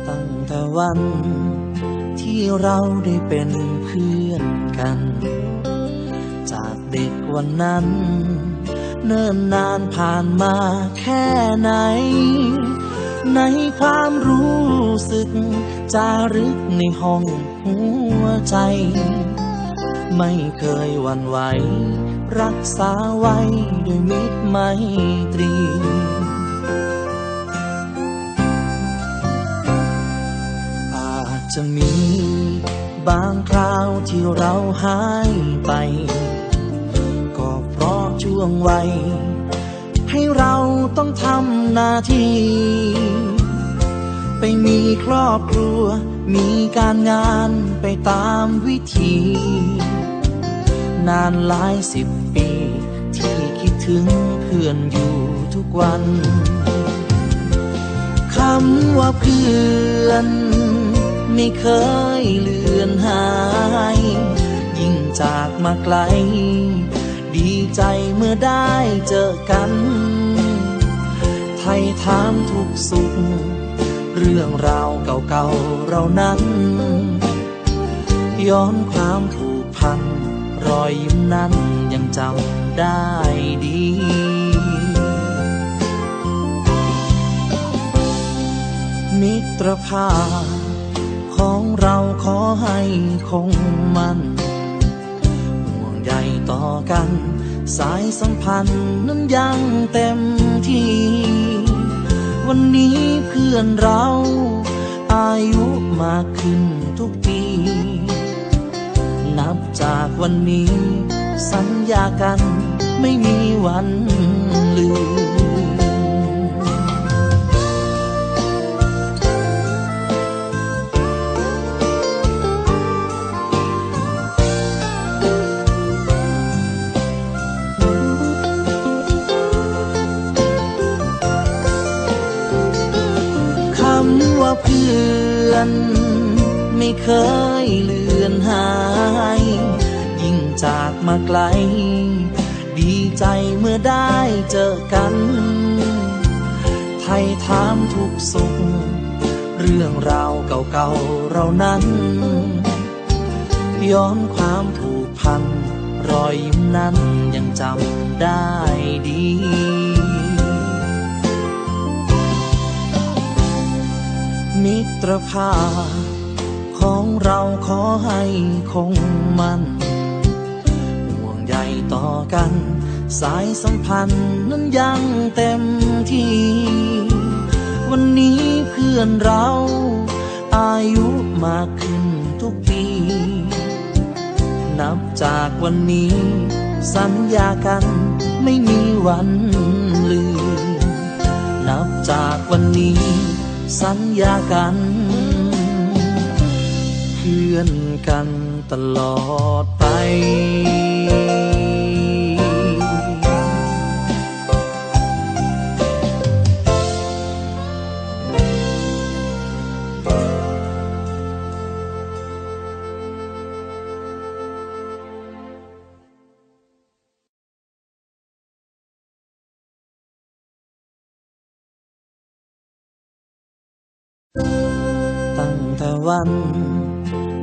ตั้งแต่วันที่เราได้เป็นเพื่อนกันจากเด็กวันนั้นเนิ่นนานผ่านมาแค่ไหนในความรู้สึกจารึกในห้องหัวใจไม่เคยหวั่นไหวรักษาไว้ด้วยมิตรไมตรีอาจจะมีบางคราวที่เราหายไปก็เพราะช่วงวัยให้เราต้องทำหน้าที่ไปมีครอบครัวมีการงานไปตามวิธีนานหลายสิบปีที่คิดถึงเพื่อนอยู่ทุกวันคำว่าเพื่อนไม่เคยเลือนหายยิ่งจากมาไกลดีใจเมื่อได้เจอกันไถ่ถามทุกสุขเรื่องราวเก่าๆเรานั้นย้อนความผูกพันรอยยิ้มนั้นยังจำได้ดีมิตรภาพของเราขอให้คงมันห่วงใยต่อกันสายสัมพันธ์นั้นยังเต็มที่วันนี้เพื่อนเราอายุมากขึ้นทุกปีนับจากวันนี้สัญญากันไม่มีวันลืมคำว่าเพื่อนไม่เคยเลือนหายยิ่งจากมาไกลดีใจเมื่อได้เจอกันไถ่ถามทุกสุขเรื่องราวเก่าๆเรานั้นย้อนความผูกพันรอยยิ้มนั้นยังจำได้ดีมิตรภาพของเราขอให้คงมันห่วงใยต่อกันสายสัมพันธ์นั้นยังเต็มที่วันนี้เพื่อนเราอายุมากขึ้นทุกปีนับจากวันนี้สัญญากันไม่มีวันลืมนับจากวันนี้สัญญากันเพื่อนกันตลอดไปตั้งแต่วัน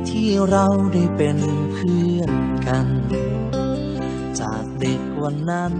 ที่เราได้เป็นเพื่อนกันจากเด็กวันนั้น